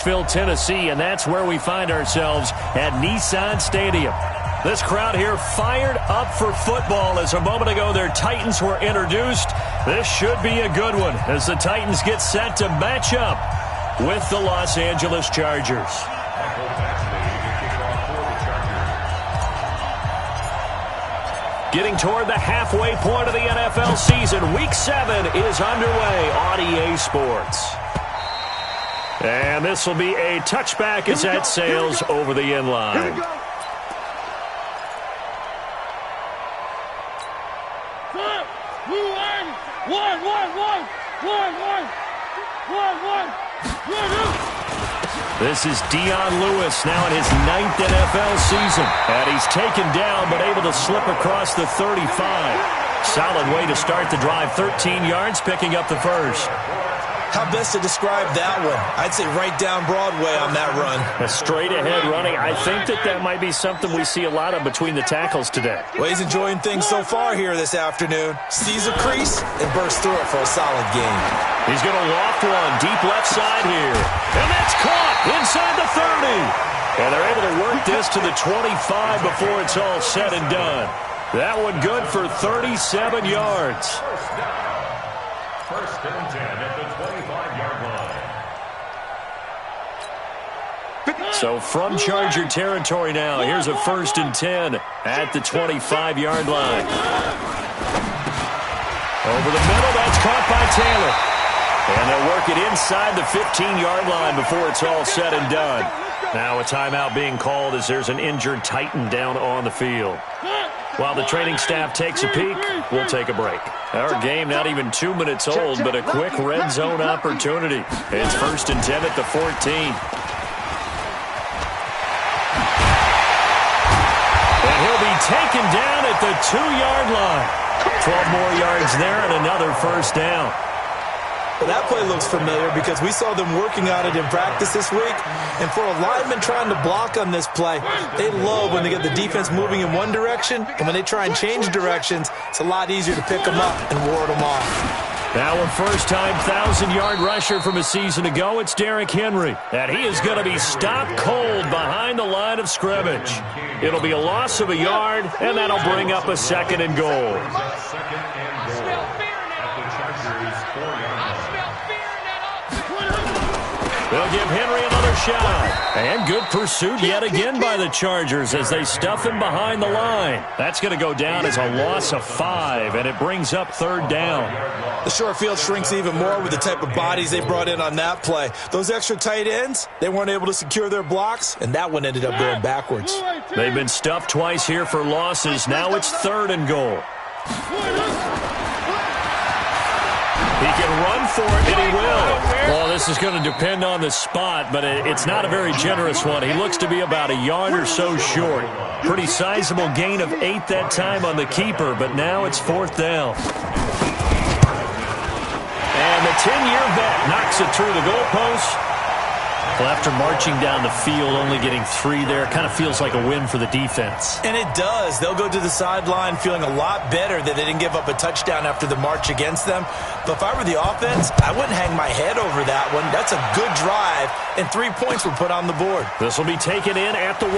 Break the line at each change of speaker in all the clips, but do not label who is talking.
Tennessee, and that's where we find ourselves at Nissan Stadium. This crowd here fired up for football as a moment ago their Titans were introduced. This should be a good one as the Titans get set to match up with the Los Angeles Chargers. Getting toward the halfway point of the NFL season, Week 7 is underway on EA Sports. And this will be a touchback as that sails over the end line. This is Dion Lewis now in his 9th NFL season. And he's taken down but able to slip across the 35. Solid way to start the drive. 13 yards, picking up the first.
How best to describe that one? I'd say right down Broadway on that run.
A straight-ahead running. I think that might be something we see a lot of between the tackles today.
Well, he's enjoying things so far here this afternoon. Sees a crease and bursts through it for a solid gain.
He's going to loft one deep left side here. And that's caught inside the 30. And they're able to work this to the 25 before it's all said and done. That one good for 37 yards.
First and 10 at the 25-yard line.
So from Charger territory now, here's a 1st and 10 at the 25-yard line. Over the middle, that's caught by Taylor. And they'll work it inside the 15-yard line before it's all said and done. Now a timeout being called as there's an injured Titan down on the field. While the training staff takes a peek, we'll take a break. Our game not even 2 minutes old, but a quick red zone opportunity. It's 1st and 10 at the 14. And he'll be taken down at the 2-yard line. 12 more yards there and another first down.
Well, that play looks familiar because we saw them working on it in practice this week. And for a lineman trying to block on this play, they love when they get the defense moving in one direction. And when they try and change directions, it's a lot easier to pick them up and ward them off.
Now a first-time 1,000-yard rusher from a season ago, it's Derrick Henry. And he is going to be stopped cold behind the line of scrimmage. It'll be a loss of a yard, and that'll bring up a 2nd and goal. They'll give Henry another shot. And good pursuit yet again by the Chargers as they stuff him behind the line. That's going to go down as a loss of 5, and it brings up 3rd down.
The short field shrinks even more with the type of bodies they brought in on that play. Those extra tight ends, they weren't able to secure their blocks, and that one ended up going backwards.
They've been stuffed twice here for losses. Now it's 3rd and goal. He can run for it, and he will. Well, this is going to depend on the spot, but it's not a very generous one. He looks to be about a yard or so short. Pretty sizable gain of 8 that time on the keeper, but now it's 4th down. And the 10-year vet knocks it through the goalpost. Well, after marching down the field, only getting 3 there, kind of feels like a win for the defense.
And it does. They'll go to the sideline feeling a lot better that they didn't give up a touchdown after the march against them. But if I were the offense, I wouldn't hang my head over that one. That's a good drive, and 3 points were put on the board.
This will be taken in at the 1.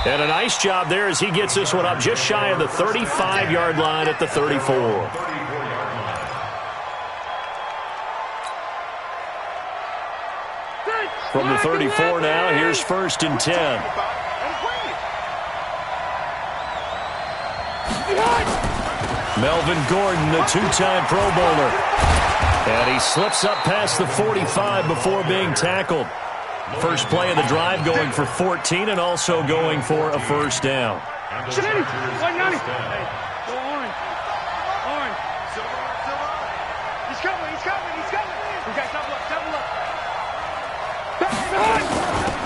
And a nice job there as he gets this one up just shy of the 35-yard line at the 34. From the 34 now, here's 1st and 10. Melvin Gordon, the 2-time Pro Bowler. And he slips up past the 45 before being tackled. First play of the drive going for 14 and also going for a first down.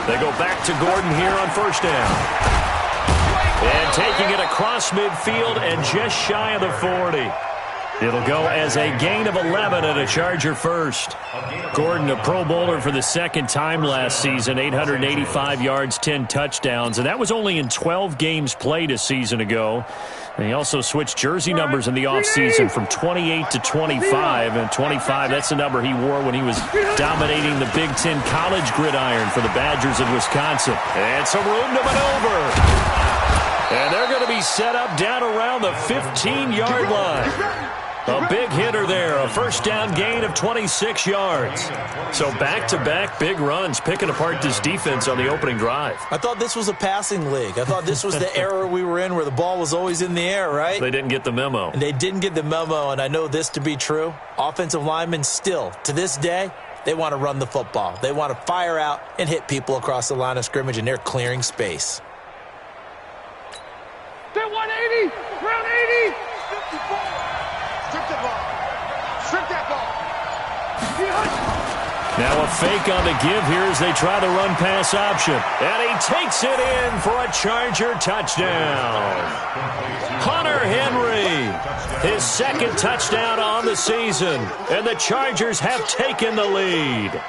They go back to Gordon here on first down. And taking it across midfield and just shy of the 40. It'll go as a gain of 11 and a Charger first. Gordon, a Pro Bowler for the second time last season, 885 yards, 10 touchdowns, and that was only in 12 games played a season ago. And he also switched jersey numbers in the offseason from 28 to 25, and 25, that's the number he wore when he was dominating the Big Ten college gridiron for the Badgers of Wisconsin. And some room to maneuver. And they're going to be set up down around the 15-yard line. A big hitter there, a first down gain of 26 yards. So back-to-back big runs, picking apart this defense on the opening drive.
I thought this was a passing league. I thought this was the era we were in where the ball was always in the air, right?
They didn't get the memo.
And they didn't get the memo, and I know this to be true. Offensive linemen still, to this day, they want to run the football. They want to fire out and hit people across the line of scrimmage, and they're clearing space.
They're 180, round 80, 54. Strip the ball. Strip that ball.
Now a fake on the give here as they try the run-pass option. And he takes it in for a Charger touchdown. Hunter Henry, his second touchdown on the season. And the Chargers have taken the lead.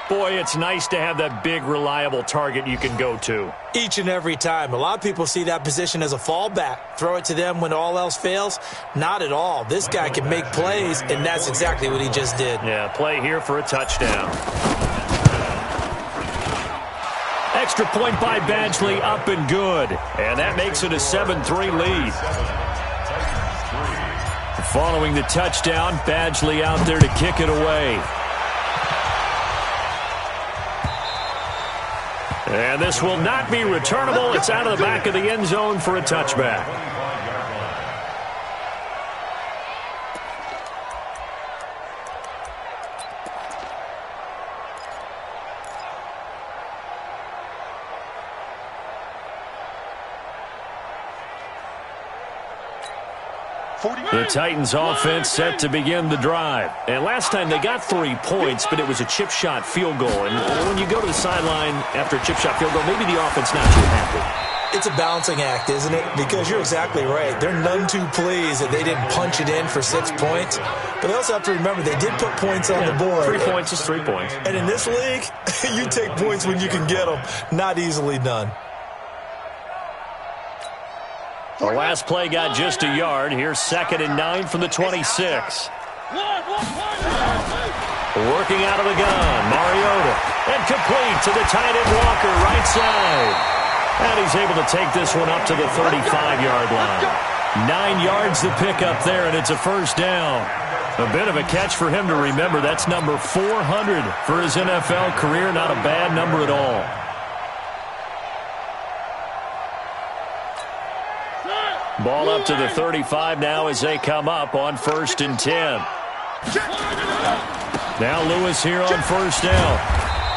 Boy, it's nice to have that big, reliable target you can go to.
Each and every time. A lot of people see that position as a fallback. Throw it to them when all else fails. Not at all. This guy can make plays, and that's exactly what he just did.
Yeah, play here for a touchdown. Extra point by Badgley, up and good. And that makes it a 7-3 lead. Following the touchdown, Badgley out there to kick it away. And this will not be returnable. It's out of the back of the end zone for a touchback. The Titans offense set to begin the drive. And last time they got 3 points, but it was a chip shot field goal. And when you go to the sideline after a chip shot field goal, maybe the offense not too happy.
It's a balancing act, isn't it? Because you're exactly right. They're none too pleased that they didn't punch it in for 6 points. But they also have to remember they did put points on the board.
3 points is 3 points.
And in this league, you take points when you can get them. Not easily done.
The last play got just a yard. Here's 2nd and 9 from the 26. Working out of the gun, Mariota. And complete to the tight end Walker, right side. And he's able to take this one up to the 35-yard line. 9 yards to pick up there, and it's a first down. A bit of a catch for him to remember. That's number 400 for his NFL career. Not a bad number at all. Ball up to the 35 now as they come up on 1st and 10. Now Lewis here on first down.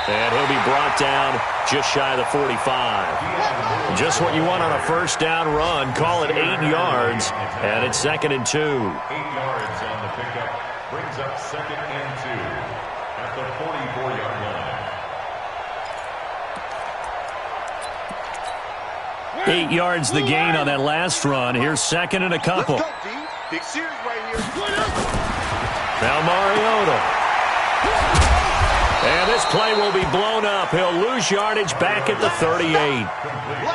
And he'll be brought down just shy of the 45. Just what you want on a first down run. Call it 8 yards. And it's 2nd and 2.
8 yards on the pickup. Brings up 2nd and 2 at the 44-yard line.
8 yards the gain on that last run. Here's 2nd and a couple.
Big series right here.
Now Mariota. And this play will be blown up. He'll lose yardage back at the 38.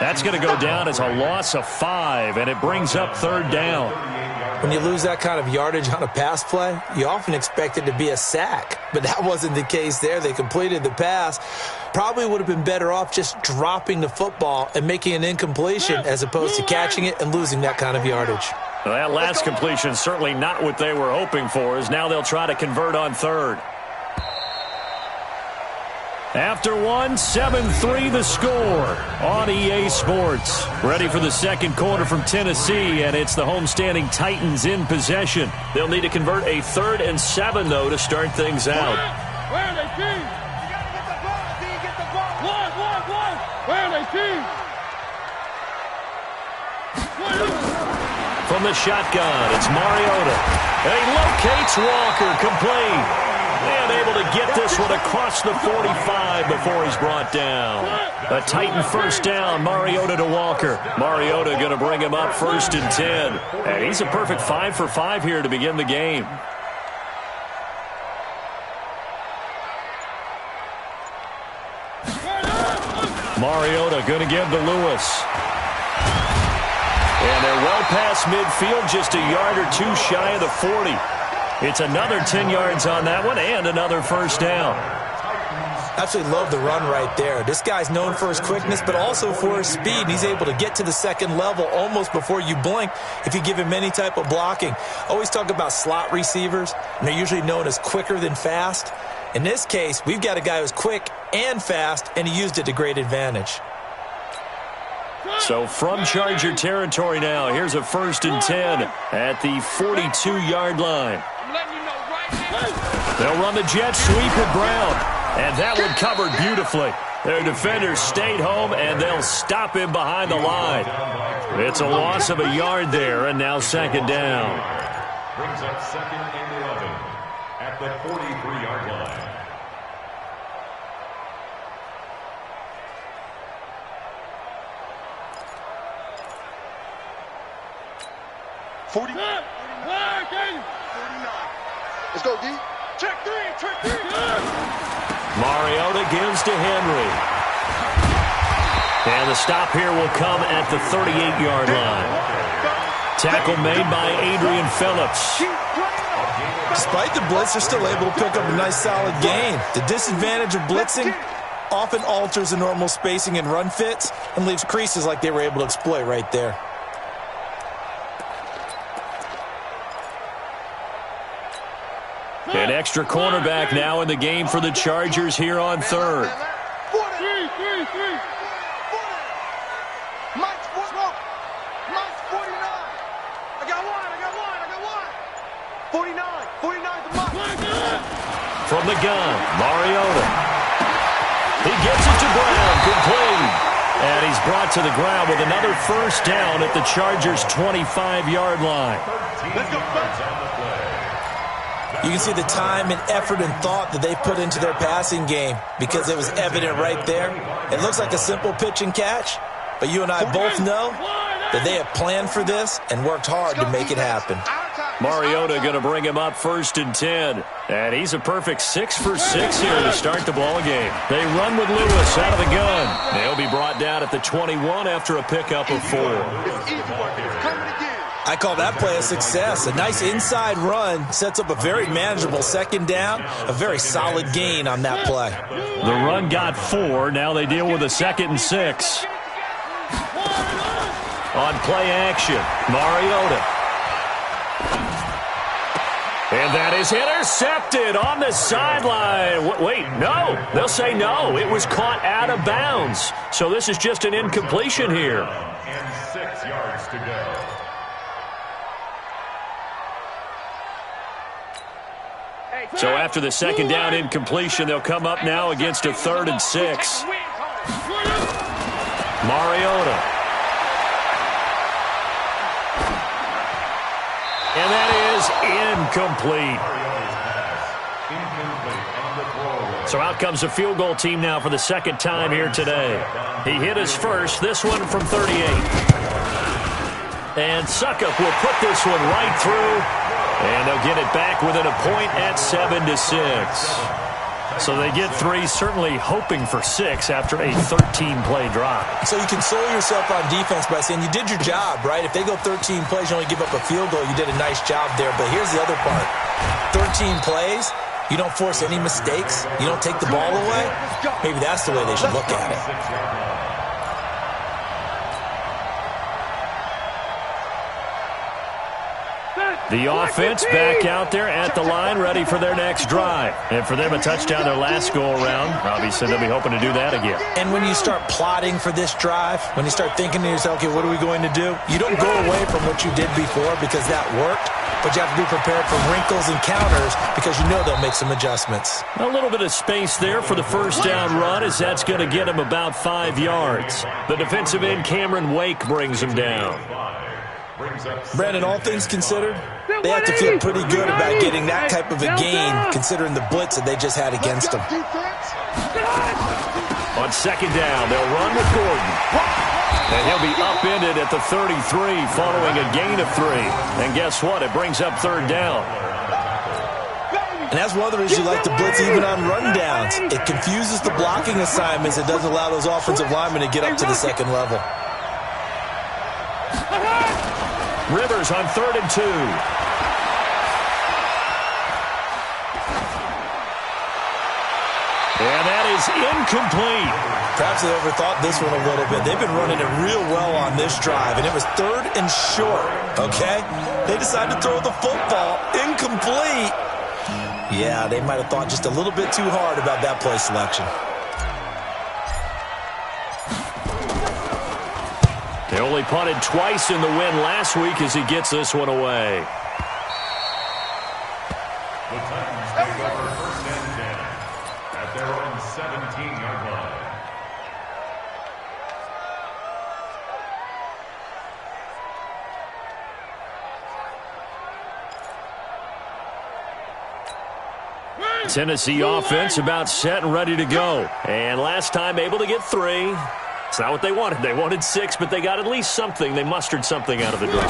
That's going to go down as a loss of 5, and it brings up 3rd down.
When you lose that kind of yardage on a pass play, you often expect it to be a sack. But that wasn't the case there. They completed the pass. Probably would have been better off just dropping the football and making an incompletion as opposed to catching it and losing that kind of yardage.
Well, that last completion is certainly not what they were hoping for, as now they'll try to convert on 3rd. After 1, 7-3 the score on EA Sports. Ready for the second quarter from Tennessee, and it's the homestanding Titans in possession. They'll need to convert a 3rd and 7, though, to start things out.
Where are they, team? You got to get the ball. Do you get the ball? One. Where are they, team?
From the shotgun, it's Mariota. And he locates Walker, complete. And able to get this this one across the 45 before he's brought down. A Titan first down, Mariota to Walker. Mariota going to bring him up 1st and 10. And he's a perfect 5 for 5 here to begin the game. Mariota going to give to Lewis. And they're well past midfield, just a yard or two shy of the 40. It's another 10 yards on that one and another first down.
Absolutely love the run right there. This guy's known for his quickness, but also for his speed. And he's able to get to the second level almost before you blink if you give him any type of blocking. Always talk about slot receivers, and they're usually known as quicker than fast. In this case, we've got a guy who's quick and fast, and he used it to great advantage.
So from Charger territory now, here's a 1st and 10 at the 42-yard line. They'll run the jet sweep with Brown, and that one covered beautifully. Their defenders stayed home, and they'll stop him behind the line. It's a loss of a yard there, and now 2nd down.
Brings up 2nd and 11 at the 43-yard line.
Let's go, D. Check three.
Mariota gives to Henry. And the stop here will come at the 38-yard line. Tackle made by Adrian Phillips.
Despite the blitz, they're still able to pick up a nice solid gain. The disadvantage of blitzing often alters the normal spacing and run fits and leaves creases like they were able to exploit right there.
An extra cornerback now in the game for the Chargers here on 3rd.
Mike's 49. I got one. 49 to Mike.
From the gun, Mariota. He gets it to Brown, complete. And he's brought to the ground with another first down at the Chargers' 25-yard line.
Let's go,
You can see the time and effort and thought that they put into their passing game because it was evident right there. It looks like a simple pitch and catch, but you and I both know that they have planned for this and worked hard to make it happen.
Mariota going to bring him up 1st and 10. And he's a perfect 6 for 6 here to start the ball game. They run with Lewis out of the gun. They'll be brought down at the 21 after a pickup of 4.
It's easy work. It's coming again.
I call that play a success. A nice inside run sets up a very manageable 2nd down, a very solid gain on that play.
The run got 4. Now they deal with a 2nd and 6. On play action, Mariota. And that is intercepted on the sideline. Wait, no. They'll say no. It was caught out of bounds. So this is just an incompletion here.
And 6 yards to go.
So after the 2nd down incompletion, they'll come up now against a 3rd and 6. Mariota. And that is incomplete. So out comes the field goal team now for the 2nd time here today. He hit his first, this one from 38. And Suckup will put this one right through. And they'll get it back within a point at 7-6. So they get 3, certainly hoping for 6 after a 13-play drive.
So you console yourself on defense by saying you did your job, right? If they go 13 plays, you only give up a field goal, you did a nice job there. But here's the other part. 13 plays, you don't force any mistakes, you don't take the ball away. Maybe that's the way they should look at it.
The offense back out there at the line, ready for their next drive. And for them, a touchdown their last go-around. Obviously, they'll be hoping to do that again.
And when you start plotting for this drive, when you start thinking to yourself, okay, what are we going to do? You don't go away from what you did before because that worked, but you have to be prepared for wrinkles and counters because you know they'll make some adjustments.
A little bit of space there for the first down run as that's going to get him about 5 yards. The defensive end, Cameron Wake, brings him down.
Brandon, all things considered, they have to feel pretty good about getting that type of a gain, considering the blitz that they just had against them.
On second down, they'll run with Gordon. And he'll be upended at the 33 following a gain of 3. And guess what? It brings up third down.
And that's one of the reasons you like to blitz even on rundowns. It confuses the blocking assignments. It doesn't allow those offensive linemen to get up to the second level.
Rivers on 3rd and 2. And that is incomplete.
Perhaps they overthought this one a little bit. They've been running it real well on this drive, and it was 3rd and short, okay? They decided to throw the football. Incomplete. Yeah, they might have thought just a little bit too hard about that play selection.
They only punted twice in the win last week as he gets this one away.
The Titans take over 1st and 10 at their own 17-yard line.
Tennessee offense about set and ready to go. And last time able to get 3. It's not what they wanted. They wanted 6, but they got at least something. They mustered something out of the drive.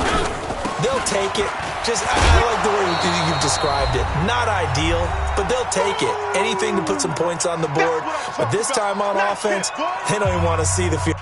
They'll take it. I like the way you've described it. Not ideal, but they'll take it. Anything to put some points on the board. But this time on offense, they don't even want to see the field.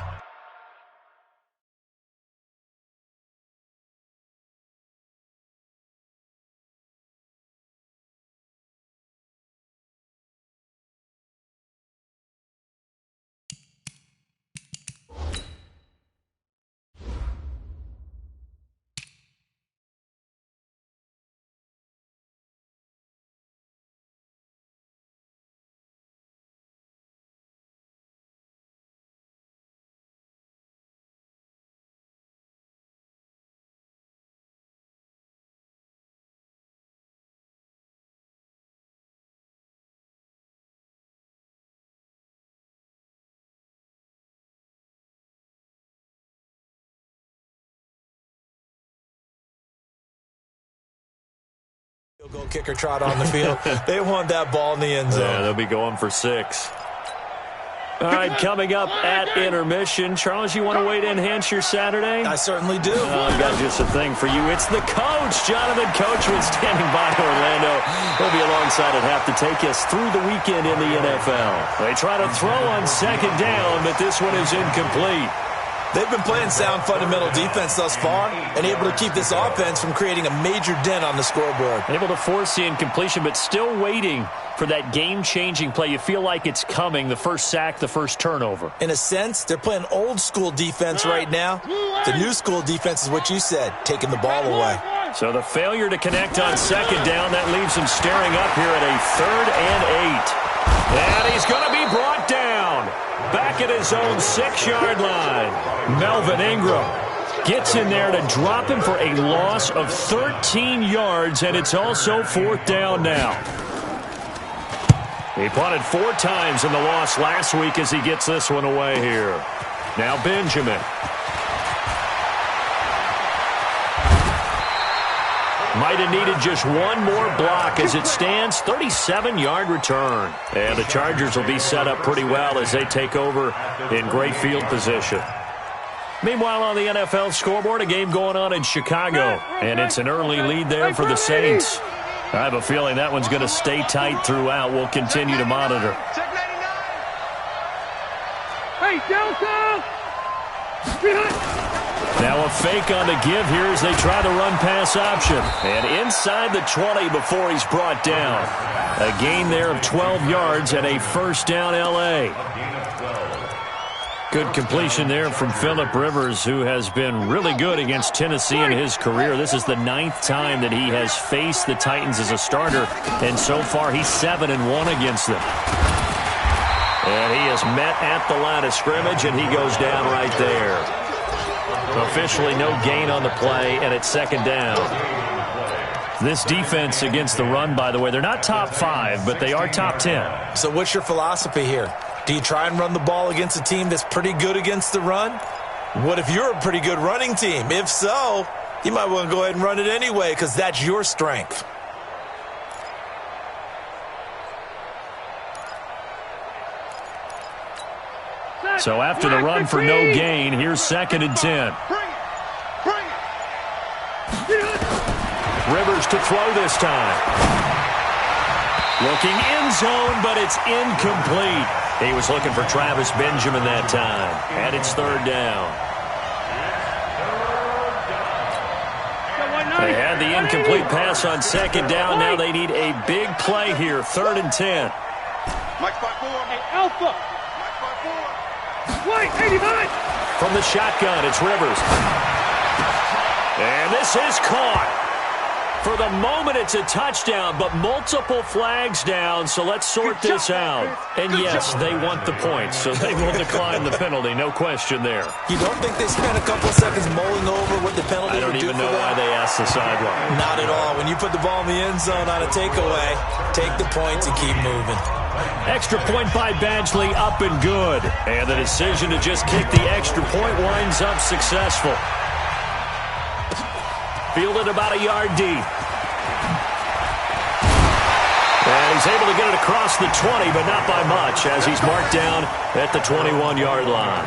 Goal kicker trot on the field. They want that ball in the end zone.
Yeah, they'll be going for 6. All right, coming up at intermission. Charles, you want to wait to enhance your Saturday?
I certainly do.
I've got just a thing for you. It's the coach, Jonathan Coachman, standing by Orlando. He'll be alongside at half to take us through the weekend in the NFL. They try to throw on second down, but this one is incomplete.
They've been playing sound fundamental defense thus far and able to keep this offense from creating a major dent on the scoreboard.
Able to force the incompletion, but still waiting for that game-changing play. You feel like it's coming, the first sack, the first turnover.
In a sense, they're playing old-school defense right now. The new-school defense is what you said, taking the ball away.
So the failure to connect on second down, that leaves him staring up here at a 3rd and 8. And he's going to be brought down. Back at his own 6-yard line. Melvin Ingram gets in there to drop him for a loss of 13 yards, and it's also 4th down now. He punted 4 times in the loss last week as he gets this one away here. Now Benjamin. Might have needed just one more block as it stands. 37-yard return. And the Chargers will be set up pretty well as they take over in great field position. Meanwhile, on the NFL scoreboard, a game going on in Chicago. And it's an early lead there for the Saints. I have a feeling that one's going to stay tight throughout. We'll continue to monitor.
Hey, Delta!
Now a fake on the give here as they try the run-pass option. And inside the 20 before he's brought down. A gain there of 12 yards and a 1st down L.A. Good completion there from Phillip Rivers, who has been really good against Tennessee in his career. This is the 9th time that he has faced the Titans as a starter, and so far he's 7-1 against them. And he is met at the line of scrimmage, and he goes down right there. Officially no gain on the play, and it's 2nd down. This defense against the run, by the way, they're not top 5, but they are top 10.
So what's your philosophy here? Do you try and run the ball against a team that's pretty good against the run? What if you're a pretty good running team? If so, You might want to go ahead and run it anyway because that's your strength.
So after the run for no gain, here's 2nd and 10. Rivers to throw this time. Looking end zone, but it's incomplete. He was looking for Travis Benjamin that time. And it's 3rd down. They had the incomplete pass on 2nd down. Now they need a big play here. 3rd and 10.
Mike 5-4. Hey, Alpha. Mike 5-4. White, 85.
From the shotgun, it's Rivers. And this is caught. For the moment, it's a touchdown, but multiple flags down, so let's sort this out. And yes, they want the points, so they will decline the penalty, no question there.
You don't think they spent a couple of seconds mulling over what the penalty would do for them?
I don't even know why they asked the sideline.
Not at all. When you put the ball in the end zone on a takeaway, take the points and keep moving.
Extra point by Badgley, up and good. And the decision to just kick the extra point winds up successful. Fielded about a yard deep. And he's able to get it across the 20, but not by much, as he's marked down at the 21-yard line.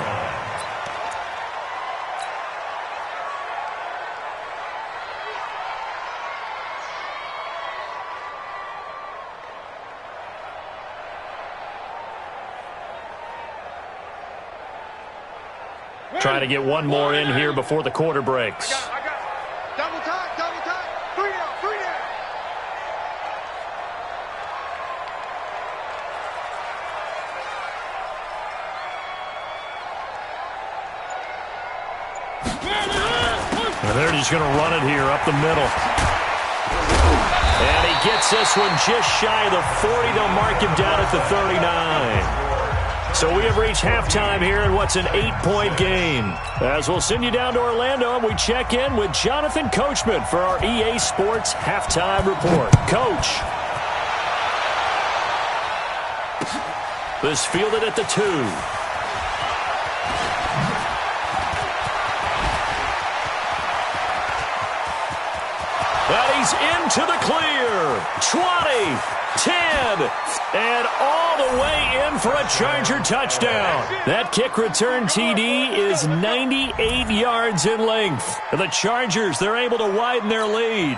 Trying to get one more in here before the quarter breaks.
I got it. Double time. 3 down.
And they're just going to run it here up the middle. And he gets this one just shy of the 40. They'll mark him down at the 39. So we have reached halftime here in what's an 8-point game. As we'll send you down to Orlando, and we check in with Jonathan Coachman for our EA Sports Halftime Report. Coach. This fielded at the 2. And he's into the clear. 20, 10, and all the way in for a Charger touchdown. That kick return TD is 98 yards in length. The Chargers, they're able to widen their lead.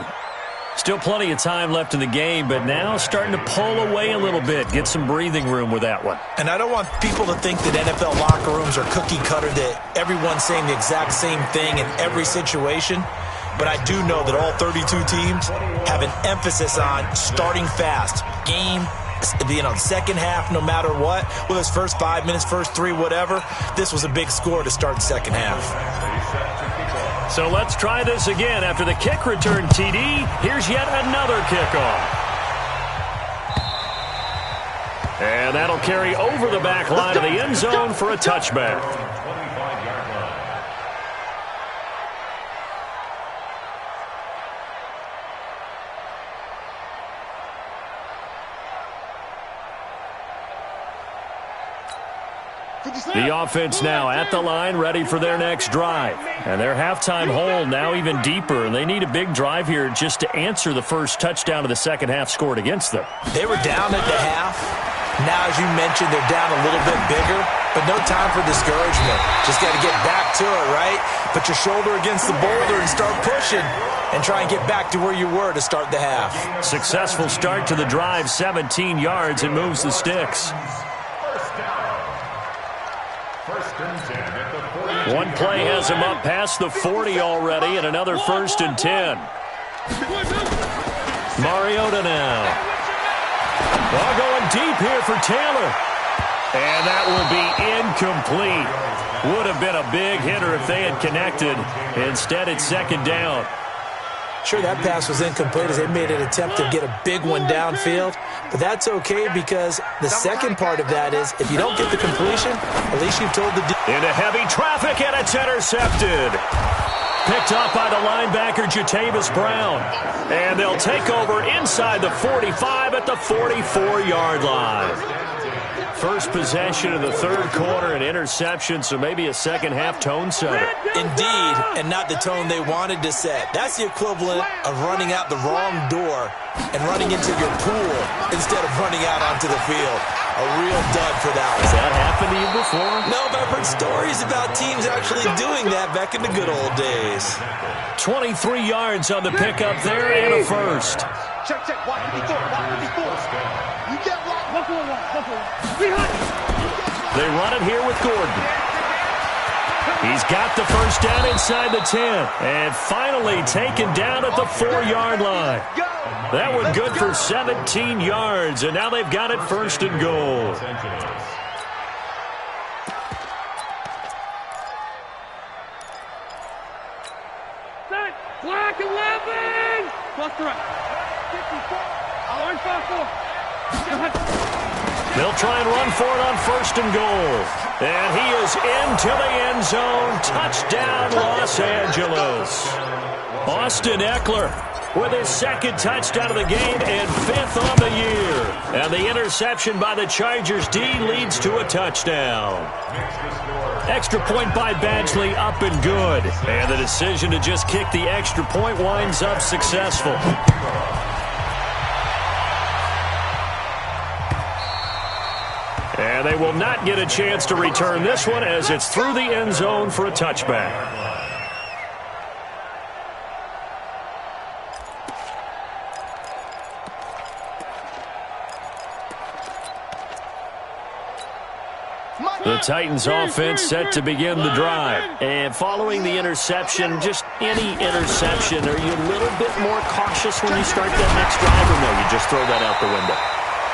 Still plenty of time left in the game, but now starting to pull away a little bit, get some breathing room with that one.
And I don't want people to think that NFL locker rooms are cookie cutter, that everyone's saying the exact same thing in every situation. But I do know that all 32 teams have an emphasis on starting fast. Game, second half, no matter what. Whether it's first 5 minutes, first 3, whatever. This was a big score to start the second half.
So let's try this again. After the kick return TD, here's yet another kickoff. And that'll carry over the back line of the end zone for a touchback. The offense now at the line, ready for their next drive. And their halftime hole now even deeper, and they need a big drive here just to answer the first touchdown of the second half scored against them.
They were down at the half. Now, as you mentioned, they're down a little bit bigger, but no time for discouragement. Just got to get back to it, right? Put your shoulder against the boulder and start pushing and try and get back to where you were to start the half.
Successful start to the drive, 17 yards, and moves the sticks. One play has him up past the 40 already, and another 1st and 10. Mariota now. Ball going deep here for Taylor. And that will be incomplete. Would have been a big hitter if they had connected. Instead, it's 2nd down.
Sure, that pass was incomplete as they made an attempt to get a big one downfield. But that's okay because the second part of that is if you don't get the completion, at least you've told the...
Into heavy traffic, and it's intercepted. Picked up by the linebacker, Jatavis Brown. And they'll take over inside the 45 at the 44-yard line. First possession of the third quarter, an interception, so maybe a second-half tone setter.
Indeed, and not the tone they wanted to set. That's the equivalent of running out the wrong door and running into your pool instead of running out onto the field. A real dud for that one.
Has that happened to you before?
No, but I've heard stories about teams actually doing that back in the good old days.
23 yards on the pickup there and a first.
Check. Watch before. You get locked. 1-4-1.
They run it here with Gordon. He's got the first down inside the 10. And finally taken down at the 4-yard line. That one good for 17 yards. And now they've got it first and goal.
Black 11. Plus the right. 54. Orange 5-4.
They'll try and run for it on first and goal. And he is into the end zone. Touchdown, Los Angeles. Austin Eckler with his second touchdown of the game and 5th on the year. And the interception by the Chargers D leads to a touchdown. Extra point by Badgley, up and good. And the decision to just kick the extra point winds up successful. And they will not get a chance to return this one as it's through the end zone for a touchback. The Titans offense set to begin the drive. And following the interception, just any interception, are you a little bit more cautious when you start that next drive, or no, you just throw that out the window?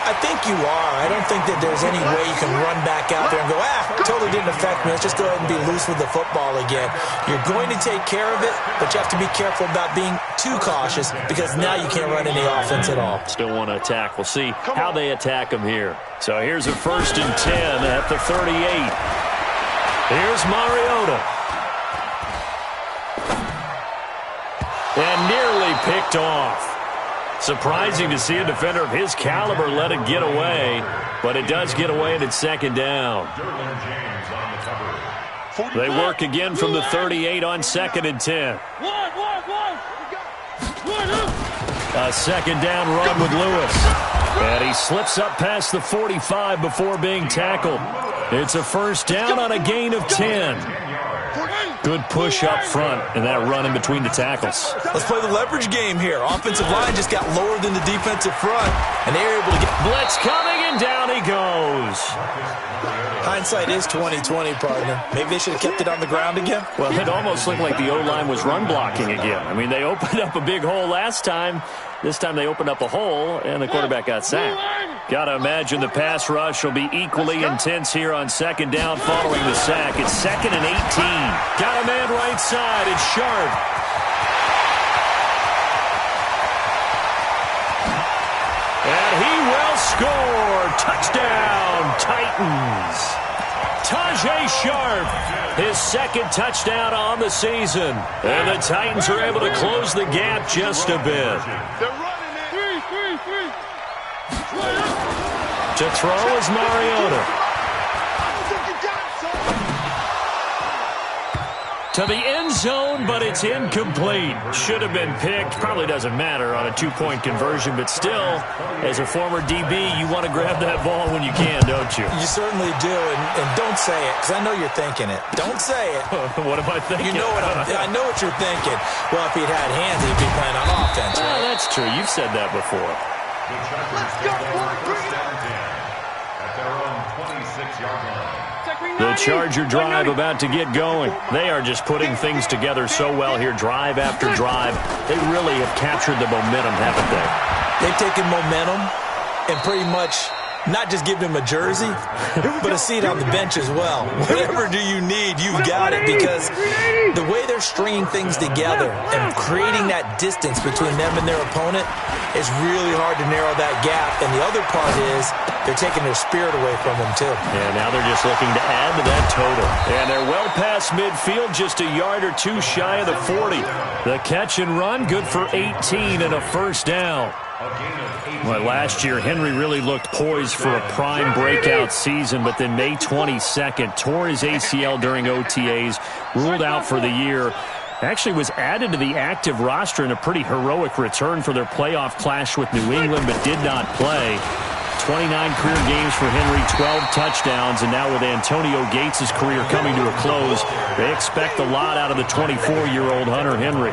I think you are. I don't think that there's any way you can run back out there and go, totally didn't affect me. Let's just go ahead and be loose with the football again. You're going to take care of it, but you have to be careful about being too cautious because now you can't run any offense at all.
Still want to attack. We'll see how they attack them here. So here's a 1st and 10 at the 38. Here's Mariota. And nearly picked off. Surprising to see a defender of his caliber let it get away, but it does get away and it's second down. They work again from the 38 on 2nd and 10. A second down run with Lewis. And he slips up past the 45 before being tackled. It's a first down on a gain of 10. Good push up front and that run in between the tackles.
Let's play the leverage game here. Offensive line just got lower than the defensive front, and they were able to get
blitz coming, and down he goes.
Hindsight is 20/20, partner. Maybe they should have kept it on the ground again.
Well, it almost looked like the O-line was run blocking again. I mean, they opened up a big hole last time. This time they opened up a hole, and the quarterback got sacked. Got to imagine the pass rush will be equally intense here on second down following the sack. It's 2nd and 18. Got a man right side. It's Sharp. And he will score. Touchdown, Titans. Tajay Sharp, his second touchdown on the season. And the Titans are able to close the gap just a bit.
They're running it. 3.
To throw is Mariota. To the end zone, but it's incomplete. Should have been picked. Probably doesn't matter on a 2-point conversion, but still, as a former DB, you want to grab that ball when you can, don't you?
You certainly do, and don't say it, because I know you're thinking it. Don't say it.
What am I thinking?
You know I know what you're thinking. Well, if he'd had hands, he'd be playing on offense.
Right? That's true. You've said that before.
Let's go,
at their own 26-yard line.
The Charger drive about to get going. They are just putting things together so well here, drive after drive. They really have captured the momentum, haven't they?
They've taken momentum and pretty much not just given him a jersey, but a seat on the bench as well. Whatever do you need, you've got it, because the way they're stringing things together and creating that distance between them and their opponent is really hard to narrow that gap. And the other part is they're taking their spirit away from him, too.
And now they're just looking to add to that total. And they're well past midfield, just a yard or two shy of the 40. The catch and run, good for 18 and a first down. Well, last year, Henry really looked poised for a prime breakout season, but then May 22nd, tore his ACL during OTAs, ruled out for the year. Actually was added to the active roster in a pretty heroic return for their playoff clash with New England, but did not play. 29 career games for Henry, 12 touchdowns, and now with Antonio Gates' career coming to a close, they expect a lot out of the 24-year-old Hunter Henry.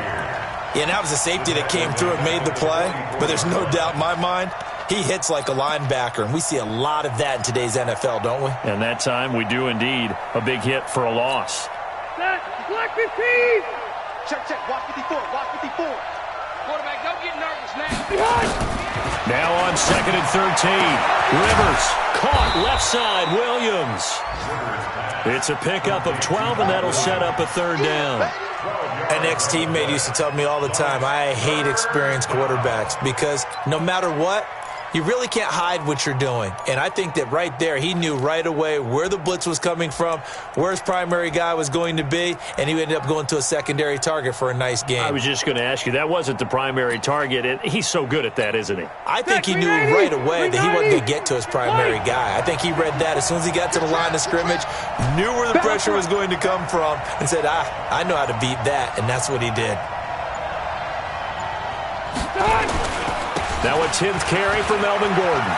Yeah, that was a safety that came through and made the play, but there's no doubt in my mind he hits like a linebacker, and we see a lot of that in today's NFL, don't we?
And that time we do indeed. A big hit for a loss.
Set, block 15. Check, watch 54, watch 54. Quarterback, don't get nervous now. Behind.
Now on 2nd and 13. Rivers caught left side. Williams. It's a pickup of 12, and that'll set up a third down.
An ex-teammate used to tell me all the time, I hate experienced quarterbacks because no matter what, you really can't hide what you're doing. And I think that right there, he knew right away where the blitz was coming from, where his primary guy was going to be, and he ended up going to a secondary target for a nice game.
I was just going to ask you, that wasn't the primary target, and he's so good at that, isn't he?
I think he knew right away that he wasn't going to get to his primary guy. I think he read that as soon as he got to the line of scrimmage, knew where the pressure was going to come from, and said, I know how to beat that, and that's what he did.
Now a 10th carry for Melvin Gordon.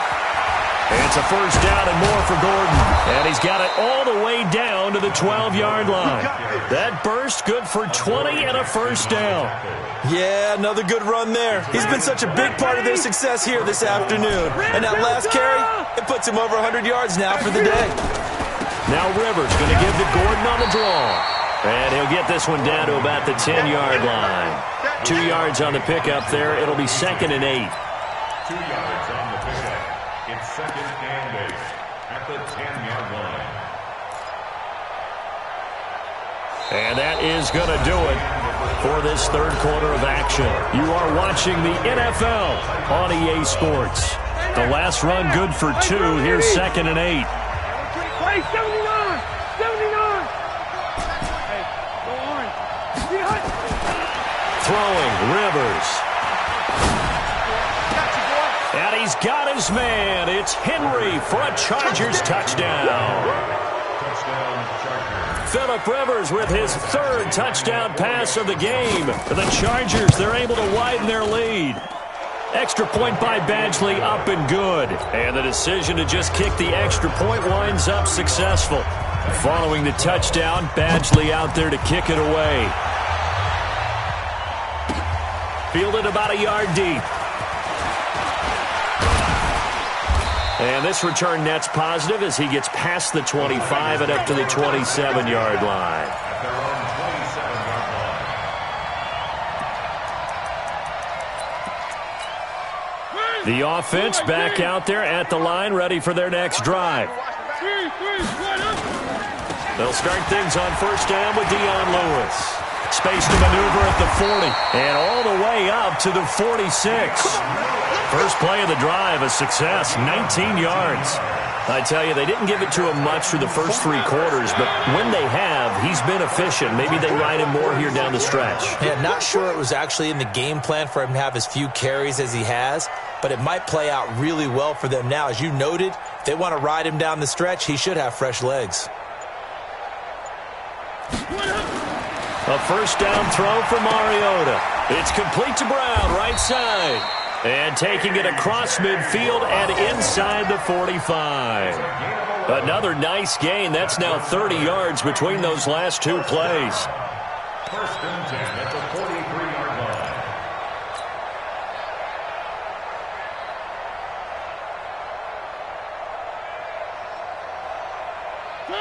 And it's a first down and more for Gordon. And he's got it all the way down to the 12-yard line. That burst good for 20 and a first down.
Yeah, another good run there. He's been such a big part of their success here this afternoon. And that last carry, it puts him over 100 yards now for the day.
Now Rivers going to give to Gordon on the draw. And he'll get this one down to about the 10-yard line. 2 yards on the pickup there. It'll be 2nd and 8.
2 yards on the pickup. It's 2nd and 8 at the 10-yard line.
And that is going to do it for this third quarter of action. You are watching the NFL on EA Sports. The last run good for 2. Here's 2nd and 8.
Hey, 79! 79! Hey, go on.
Throwing, Rivers. And he's got his man. It's Henry for a Chargers touchdown. Phillip Rivers with his 3rd touchdown pass of the game. For the Chargers, they're able to widen their lead. Extra point by Badgley, up and good. And the decision to just kick the extra point winds up successful. Following the touchdown, Badgley out there to kick it away. Fielded about a yard deep. And this return net's positive as he gets past the 25 and up to the 27-yard line. The offense back out there at the line, ready for their next drive. They'll start things on first down with Dion Lewis. Space to maneuver at the 40 and all the way up to the 46. First play of the drive, a success, 19 yards. I tell you, they didn't give it to him much through the first 3 quarters, but when they have, he's been efficient. Maybe they ride him more here down the stretch.
Yeah, not sure it was actually in the game plan for him to have as few carries as he has, but it might play out really well for them now. As you noted, if they want to ride him down the stretch, he should have fresh legs.
A first down throw for Mariota. It's complete to Brown, right side. And taking it across midfield and inside the 45. Another nice gain. That's now 30 yards between those last 2 plays.
First and 10 at the 43-yard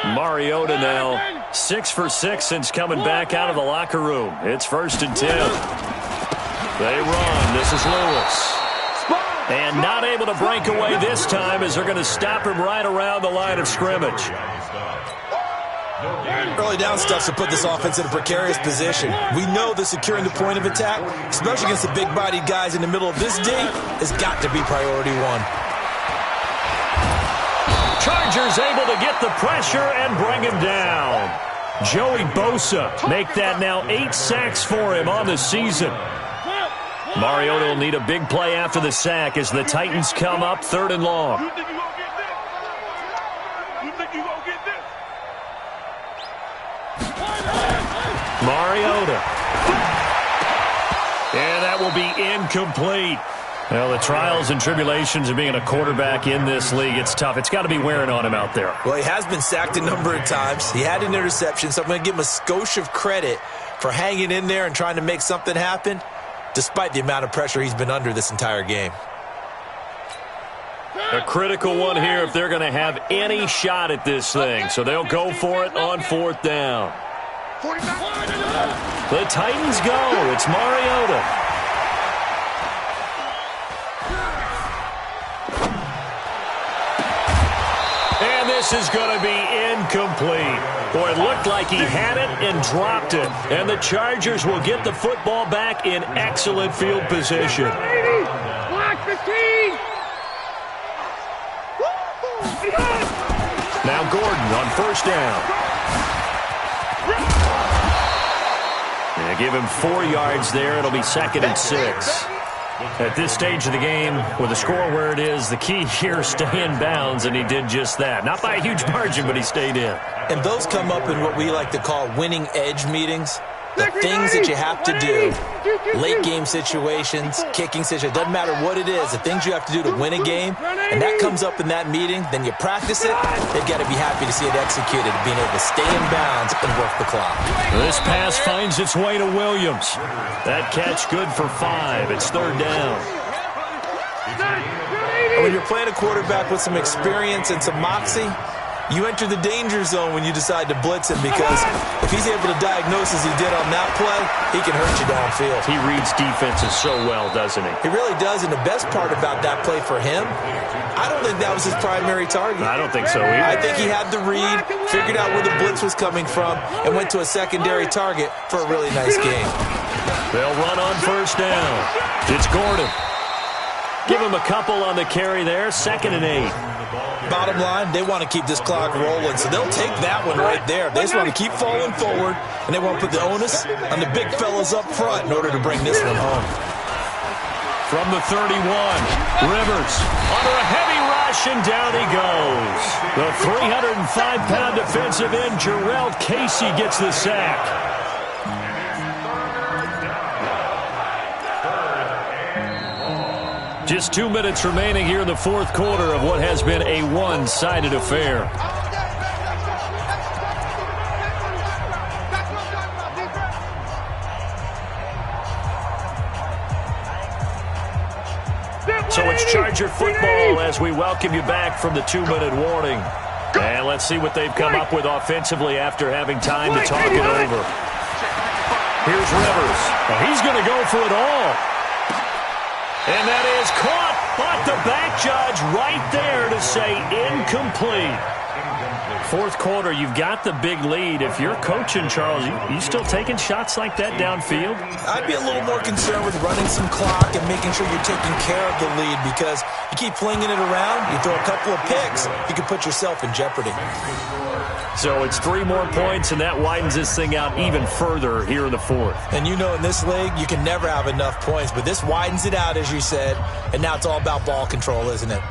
line.
Mariota now 6 for 6 since coming back out of the locker room. It's 1st and 10. They run. This is Lewis. And not able to break away this time as they're going to stop him right around the line of scrimmage.
Early down stuff to put this offense in a precarious position. We know that securing the point of attack, especially against the big-bodied guys in the middle of this D, has got to be priority 1.
Chargers able to get the pressure and bring him down. Joey Bosa make that now 8 sacks for him on the season. Mariota will need a big play after the sack as the Titans come up 3rd and long.
You think you gonna get this? You think you gonna get this?
Mariota. And that will be incomplete. Well, the trials and tribulations of being a quarterback in this league, it's tough. It's got to be wearing on him out there.
Well, he has been sacked a number of times. He had an interception, so I'm going to give him a skosh of credit for hanging in there and trying to make something happen, despite the amount of pressure he's been under this entire game.
A critical one here if they're going to have any shot at this thing. So they'll go for it on 4th down. The Titans go. It's Mariota. And this is going to be incomplete. Boy, it looked like he had it and dropped it. And the Chargers will get the football back in excellent field position.
Block 15.
Now Gordon on 1st down. And give him 4 yards there. It'll be 2nd and 6. At this stage of the game, with the score where it is, the key here, stay in bounds, and he did just that. Not by a huge margin, but he stayed in.
And those come up in what we like to call winning edge meetings. The things that you have to do, late game situations, kicking situations, doesn't matter what it is, the things you have to do to win a game, and that comes up in that meeting, then you practice it, they've got to be happy to see it executed, being able to stay in bounds and work the clock.
This pass finds its way to Williams. That catch good for 5. It's 3rd down.
And when you're playing a quarterback with some experience and some moxie, you enter the danger zone when you decide to blitz him, because if he's able to diagnose as he did on that play, he can hurt you downfield.
He reads defenses so well, doesn't he?
He really does, and the best part about that play for him, I don't think that was his primary target.
I don't think so either.
I think he had the read, figured out where the blitz was coming from, and went to a secondary target for a really nice game.
They'll run on 1st down. It's Gordon. Give him a couple on the carry there, 2nd and 8.
Bottom line, they want to keep this clock rolling, so they'll take that one right there. They just want to keep falling forward, and they want to put the onus on the big fellas up front in order to bring this one home.
From the 31, Rivers under a heavy rush, and down he goes. The 305-pound defensive end, Jarrell Casey, gets the sack. Just 2 minutes remaining here in the 4th quarter of what has been a one-sided affair. So it's Charger football as we welcome you back from the 2-minute warning. And let's see what they've come up with offensively after having time to talk it over. Here's Rivers. Well, he's going to go for it all. And that is caught, but the back judge right there to say incomplete. 4th quarter, you've got the big lead. If you're coaching, Charles, you still taking shots like that downfield?
I'd be a little more concerned with running some clock and making sure you're taking care of the lead, because you keep flinging it around, you throw a couple of picks, you can put yourself in jeopardy.
So it's 3 more points, and that widens this thing out even further here in the 4th.
And you know, in this league, you can never have enough points, but this widens it out, as you said, and now it's all about ball control, isn't it?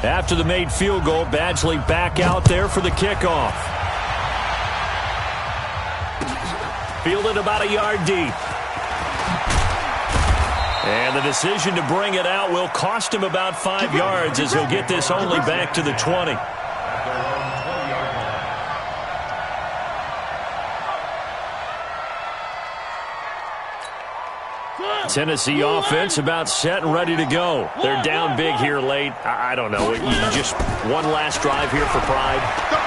After the made field goal, Badgley back out there for the kickoff. Fielded about a yard deep. And the decision to bring it out will cost him about 5 yards, as he'll get this only back to the 20. Tennessee offense about set and ready to go. They're down big here late. I don't know. Just one last drive here for pride.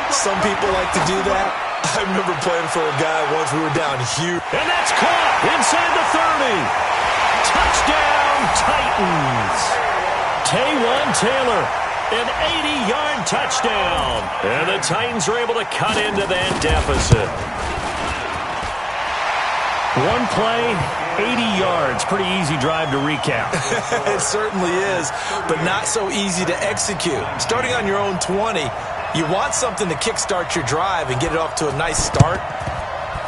Some people like to do that. I remember playing for a guy once. We were down huge.
And that's caught inside the 30. Touchdown, Titans. Taywan Taylor, an 80-yard touchdown. And the Titans are able to cut into that deficit. One play, 80 yards. Pretty easy drive to recap.
It certainly is, but not so easy to execute. Starting on your own 20, you want something to kickstart your drive and get it off to a nice start.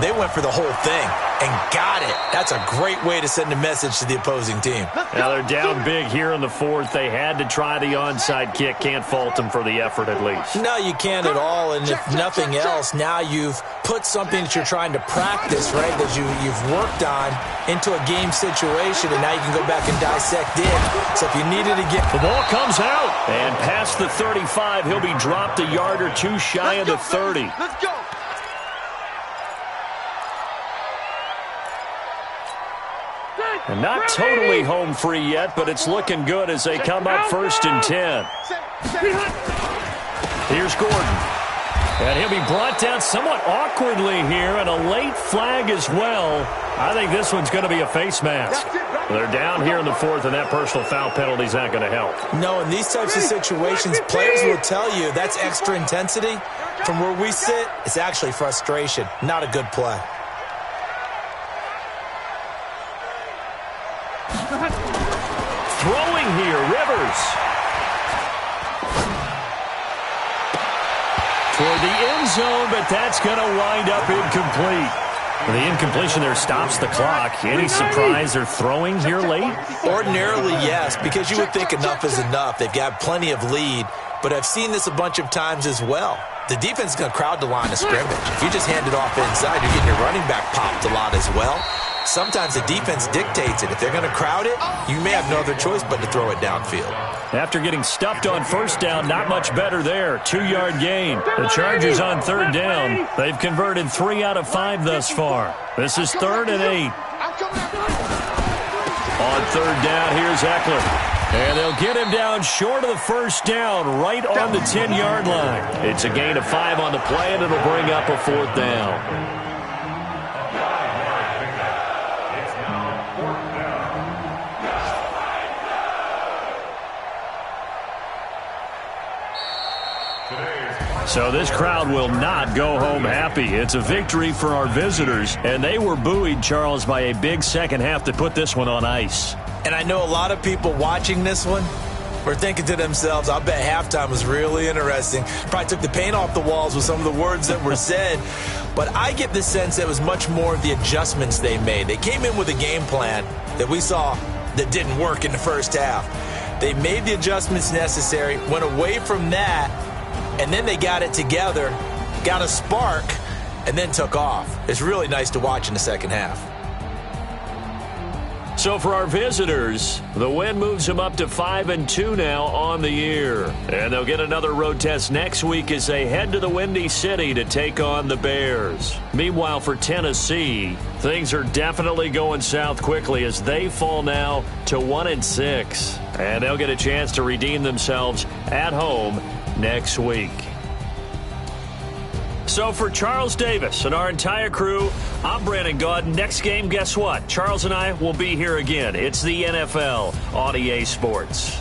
They went for the whole thing and got it. That's a great way to send a message to the opposing team.
Now they're down big here in the fourth. They had to try the onside kick. Can't fault them for the effort at least.
No, you can't at all. And if nothing else, now you've put something that you're trying to practice, right, that you've worked on into a game situation, and now you can go back and dissect it. So if you needed to get...
The ball comes out. And past the 35, he'll be dropped a yard or two shy of the 30.
Let's go.
And not totally home free yet, but it's looking good as they come up 1st and 10. Here's Gordon. And he'll be brought down somewhat awkwardly here, and a late flag as well. I think this one's going to be a face mask. They're down here in the fourth, and that personal foul penalty is not going to help.
No, in these types of situations, players will tell you that's extra intensity. From where we sit, it's actually frustration, not a good play.
Throwing here, Rivers. Toward the end zone, but that's going to wind up incomplete. The incompletion there stops the clock. Any surprise they're throwing here late?
Ordinarily, yes, because you would think enough is enough. They've got plenty of lead, but I've seen this a bunch of times as well. The defense is going to crowd the line of scrimmage. If you just hand it off inside, you're getting your running back popped a lot as well. Sometimes the defense dictates it. If they're going to crowd it, you may have no other choice but to throw it downfield. After getting stuffed on first down, not much better there. 2-yard gain. The Chargers on third down. They've converted 3 out of 5 thus far. This is 3rd and 8. On third down, here's Eckler. And they'll get him down short of the first down, right on the 10-yard line. It's a gain of 5 on the play, and it'll bring up a 4th down. So this crowd will not go home happy. It's a victory for our visitors, and they were buoyed, Charles, by a big second half to put this one on ice. And I know a lot of people watching this one were thinking to themselves, I bet halftime was really interesting. Probably took the paint off the walls with some of the words that were said. But I get the sense that it was much more of the adjustments they made. They came in with a game plan that we saw that didn't work in the first half. They made the adjustments necessary, went away from that, and then they got it together, got a spark, and then took off. It's really nice to watch in the second half. So for our visitors, the win moves them up to 5-2 now on the year. And they'll get another road test next week as they head to the Windy City to take on the Bears. Meanwhile, for Tennessee, things are definitely going south quickly as they fall now to 1-6. And they'll get a chance to redeem themselves at home next week. So for Charles Davis and our entire crew, I'm Brandon Gaudin. Next game, guess what? Charles and I will be here again. It's the NFL on EA Sports.